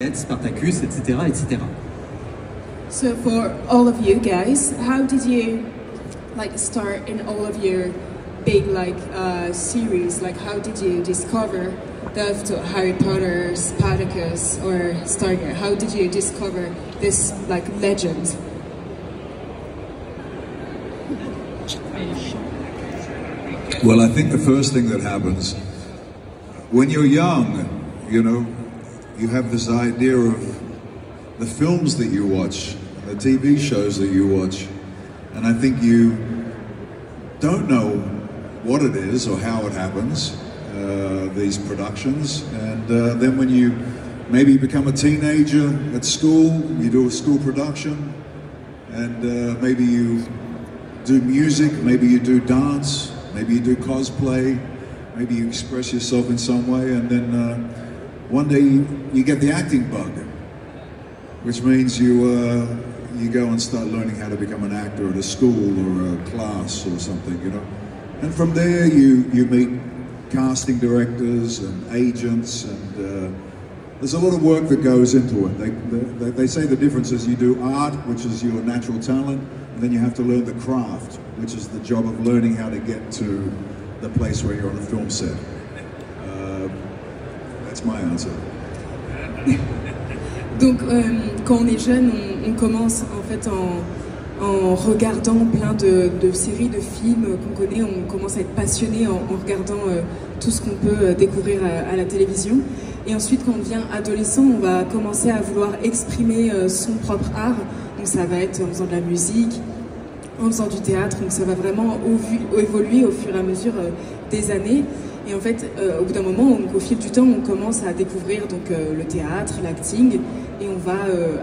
Spartacus, etc., etc. So for all of you guys, how did you start in all of your big series? Like how did you discover the Harry Potter, Spartacus, or Stargate? How did you discover this legend? Well, I think the first thing that happens when you're young, you have this idea of the films that you watch, the TV shows that you watch, and I think you don't know what it is or how it happens, these productions, and then when you maybe become a teenager at school, you do a school production, and maybe you do music, maybe you do dance, maybe you do cosplay, maybe you express yourself in some way, and then one day you get the acting bug, which means you go and start learning how to become an actor at a school or a class or something, And from there you meet casting directors and agents, and there's a lot of work that goes into it. They say the difference is you do art, which is your natural talent, and then you have to learn the craft, which is the job of learning how to get to the place where you're on a film set. That's my answer. Donc, quand on est jeune, on commence en fait en regardant plein de séries, de films qu'on connaît. On commence à être passionné en regardant tout ce qu'on peut découvrir à la télévision. Et ensuite, quand on devient adolescent, on va commencer à vouloir exprimer son propre art. Donc ça va être en faisant de la musique, en faisant du théâtre. Donc ça va vraiment évoluer au fur et à mesure des années. Et en fait, au bout d'un moment, au fil du temps, on commence à découvrir le théâtre, l'acting, et on va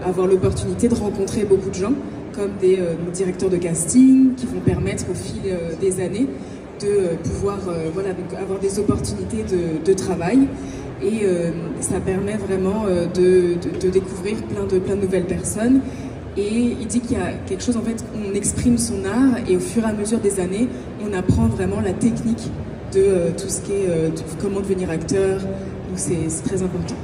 avoir l'opportunité de rencontrer beaucoup de gens, comme des directeurs de casting, qui vont permettre au fil des années de pouvoir avoir des opportunités de travail. Et ça permet vraiment de découvrir plein de nouvelles personnes. Et il dit qu'il y a quelque chose, en fait, on exprime son art, et au fur et à mesure des années, on apprend vraiment la technique de tout ce qui est comment devenir acteur. Donc c'est très important.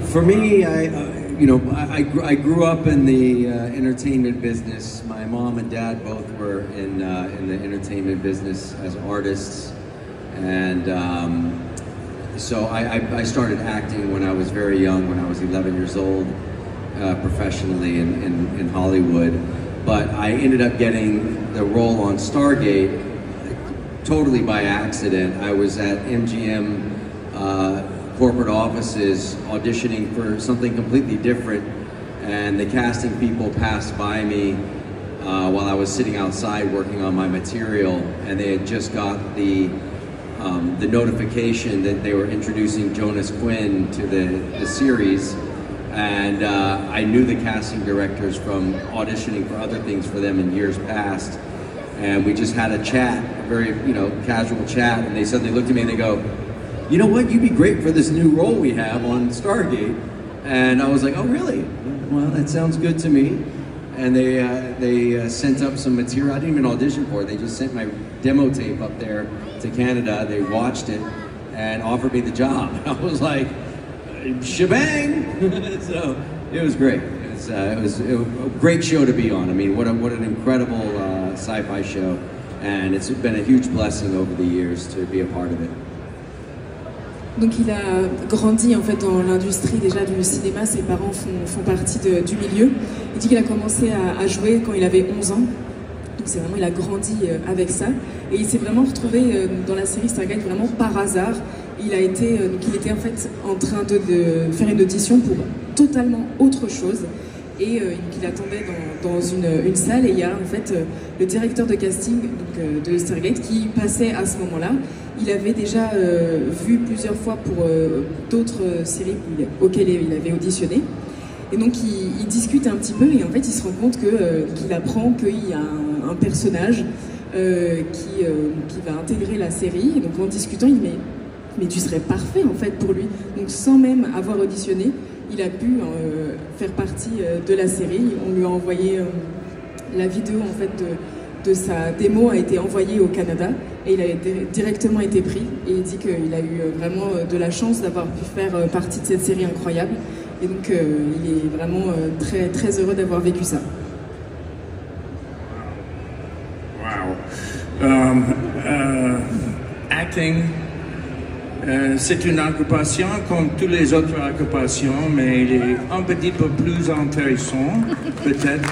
For me, I grew up in the entertainment business. My mom and dad both were in the entertainment business as artists, and so I started acting when I was very young, when I was 11 years old, professionally in Hollywood. But I ended up getting the role on Stargate totally by accident. I was at MGM corporate offices auditioning for something completely different, and the casting people passed by me while I was sitting outside working on my material, and they had just got the notification that they were introducing Jonas Quinn to the series. And I knew the casting directors from auditioning for other things for them in years past, and we just had a chat, a very casual chat, and they suddenly looked at me and they go, "You know what, you'd be great for this new role we have on Stargate." And I was like, "Oh really? Well, that sounds good to me." And they sent up some material. I didn't even audition for it. They just sent my demo tape up there to Canada. They watched it and offered me the job. I was like, shebang! So it was great. It was a great show to be on. I mean, what an incredible sci-fi show, and it's been a huge blessing over the years to be a part of it. Donc il a grandi en fait dans l'industrie déjà du cinéma. Ses parents font partie du milieu. Il dit qu'il a commencé à jouer quand il avait 11 ans. Donc c'est vraiment, il a grandi avec ça, et il s'est vraiment retrouvé dans la série Stargate vraiment par hasard. Il était en fait en train de faire une audition pour totalement autre chose, et il attendait dans une salle, et il y a en fait le directeur de casting de Stargate qui passait à ce moment-là. Il avait déjà vu plusieurs fois pour d'autres séries auxquelles il avait auditionné, et donc il discute un petit peu, et en fait il se rend compte qu'il apprend qu'il y a un personnage qui va intégrer la série, et donc en discutant il dit mais tu serais parfait en fait pour lui. Donc sans même avoir auditionné, il a pu faire partie de la série. On lui a envoyé la vidéo en fait de sa démo a été envoyé au Canada et il a directement été pris. Et il dit qu'il a eu vraiment de la chance d'avoir pu faire partie de cette série incroyable. Et donc il est vraiment très, très heureux d'avoir vécu ça. Wow. Acting, c'est une occupation comme toutes les autres occupations, mais il est un petit peu plus intéressant, peut-être.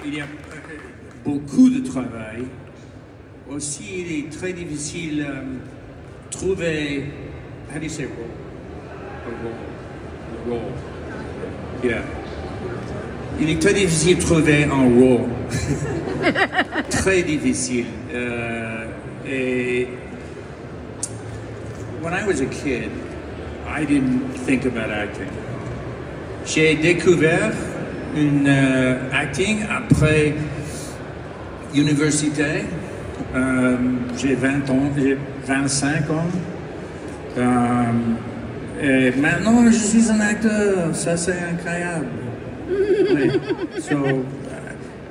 Il y a beaucoup de travail. Aussi, il est très difficile de trouver. How do you say role? A role. Yeah. Il est très difficile de trouver un rôle. Très difficile. Et when I was a kid, I didn't think about acting. J'ai découvert une acting après université. J'ai 20 ans, j'ai 25 ans. Et maintenant, je suis un acteur. Ça, c'est incroyable. So,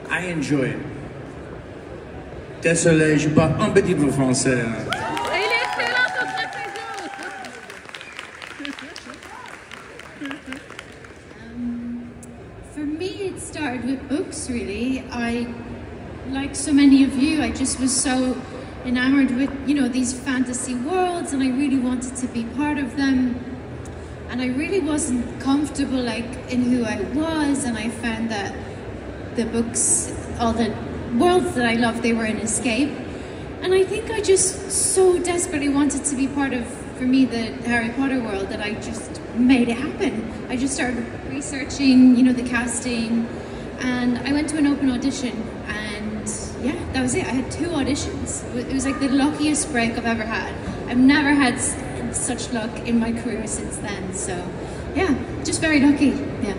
I enjoy it. Désolé, je parle un petit peu français. Il est excellent, ton For me, it started with books, really. Like so many of you, I just was so enamored with, you know, these fantasy worlds, and I really wanted to be part of them. And I really wasn't comfortable, like, in who I was, and I found that the books, all the worlds that I loved, they were an escape. And I think I just so desperately wanted to be part of, for me, the Harry Potter world, that I just made it happen. I just started researching, you know, the casting, and I went to an open audition, and yeah, that was it. I had 2 auditions. It was like the luckiest break I've ever had. I've never had such luck in my career since then, so yeah, just very lucky. Yeah.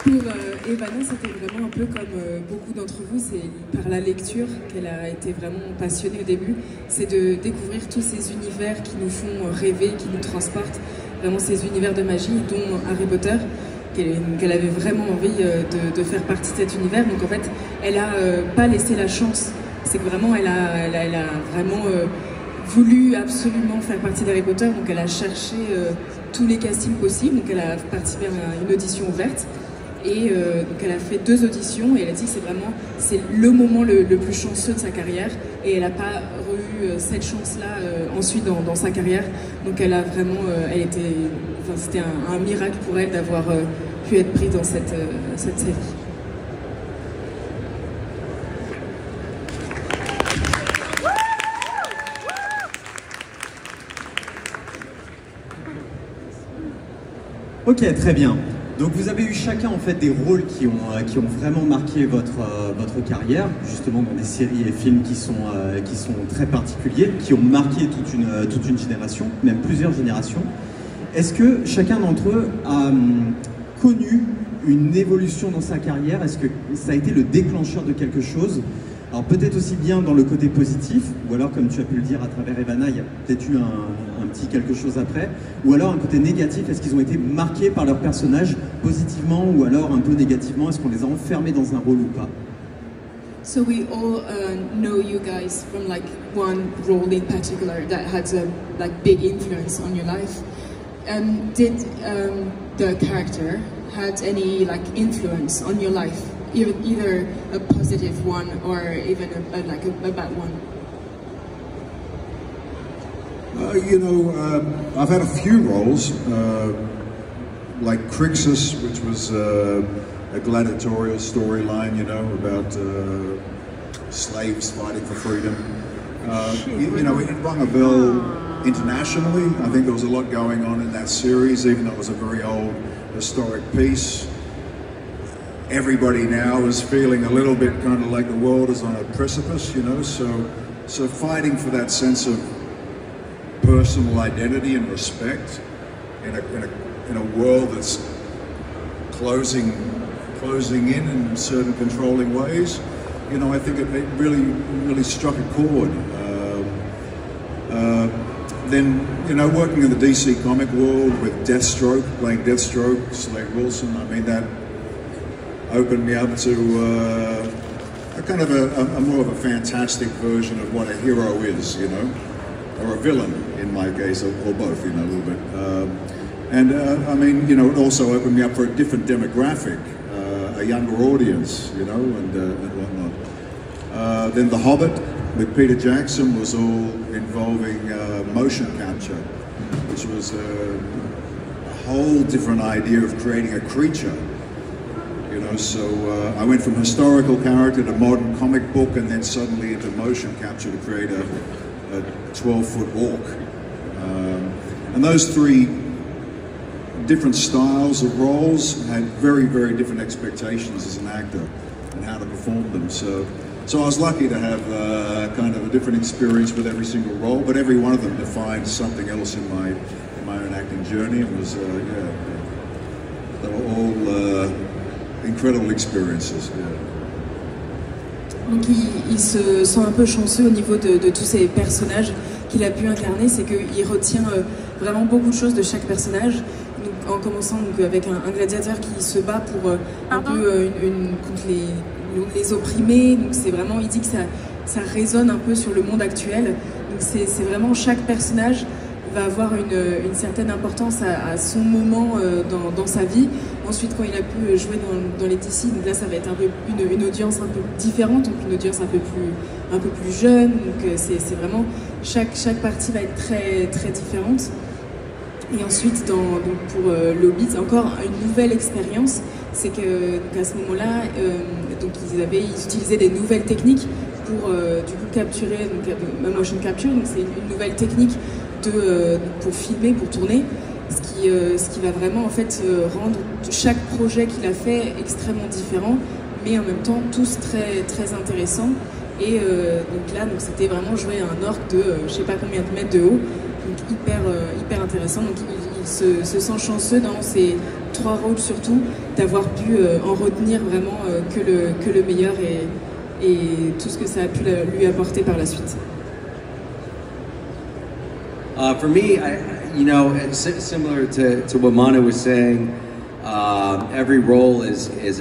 Pour Evanna, c'était vraiment un peu comme beaucoup d'entre vous, c'est par la lecture qu'elle a été vraiment passionnée au début. C'est de découvrir tous ces univers qui nous font rêver, qui nous transportent, vraiment ces univers de magie, dont Harry Potter, qu'elle avait vraiment envie de faire partie de cet univers. Donc en fait, elle n'a pas laissé la chance. C'est que vraiment, elle a vraiment voulu absolument faire partie d'Harry Potter. Donc elle a cherché tous les castings possibles. Donc elle a participé à une audition ouverte. Et donc elle a fait 2 auditions et elle a dit que c'est le moment le plus chanceux de sa carrière. Et elle n'a pas eu cette chance-là ensuite dans sa carrière. Donc elle a vraiment, c'était un miracle pour elle d'avoir pu être prise dans cette série. Ok, très bien. Donc vous avez eu chacun en fait des rôles qui ont vraiment marqué votre carrière, justement dans des séries et films qui sont très particuliers, qui ont marqué toute une génération, même plusieurs générations. Est-ce que chacun d'entre eux a connu une évolution dans sa carrière? Est-ce que ça a été le déclencheur de quelque chose? Alors peut-être aussi bien dans le côté positif, ou alors comme tu as pu le dire à travers Evanna, il y a peut-être eu un petit quelque chose après, ou alors un côté négatif, est-ce qu'ils ont été marqués par leur personnage positivement ou alors un peu négativement? Est-ce qu'on les a enfermés dans un rôle ou pas? So we all know you guys from like one role in particular that had a like big influence on your life. Did the character had any like influence on your life? Either a positive one or even a bad one? I've had a few roles, like Crixus, which was a gladiatorial storyline, about slaves fighting for freedom. It rung a bell internationally. I think there was a lot going on in that series, even though it was a very old historic piece. Everybody now is feeling a little bit kind of like the world is on a precipice, so fighting for that sense of personal identity and respect in a world that's closing in certain controlling ways, I think it really struck a chord. then, you know, working in the DC comic world with Deathstroke, playing Deathstroke, Slade Wilson, I mean, that opened me up to a kind of a more of a fantastic version of what a hero is, you know, or a villain in my case, or both, you know, a little bit. I mean, you know, it also opened me up for a different demographic, a younger audience, you know, and whatnot. Then The Hobbit with Peter Jackson was all involving motion capture, which was a whole different idea of creating a creature. You know, so I went from historical character to modern comic book, and then suddenly into motion capture to create a 12-foot orc. And those three different styles of roles had very, very different expectations as an actor and how to perform them. So I was lucky to have kind of a different experience with every single role, but every one of them defined something else in my own acting journey, and was yeah, they were all incredible experiences. Yeah. Donc il se sent un peu chanceux au niveau de tous ces personnages qu'il a pu incarner, c'est qu'il retient vraiment beaucoup de choses de chaque personnage. Donc, en commençant donc, avec un gladiateur qui se bat pour un peu contre les opprimés, donc c'est vraiment, il dit que ça résonne un peu sur le monde actuel. Donc c'est vraiment chaque personnage va avoir une certaine importance à son moment dans sa vie. Ensuite, quand il a pu jouer dans les DC, donc là ça va être un peu une audience un peu différente, donc une audience un peu plus jeune. Donc c'est vraiment chaque partie va être très très différente. Et ensuite, donc pour le Hobbit, c'est encore une nouvelle expérience. C'est qu'à ce moment-là, donc ils utilisaient des nouvelles techniques pour du coup capturer, donc motion capture. Donc c'est une nouvelle technique pour filmer, pour tourner, ce qui va vraiment en fait rendre chaque projet qu'il a fait extrêmement différent, mais en même temps tous très très intéressants. Et donc là, c'était vraiment jouer un orc de je sais pas combien de mètres de haut. Donc hyper intéressant. Donc il se sent chanceux dans ces trois rôles surtout d'avoir pu en retenir vraiment que le meilleur et tout ce que ça a pu lui apporter par la suite. For me, you know, it's similar to what Manu was saying. Every role is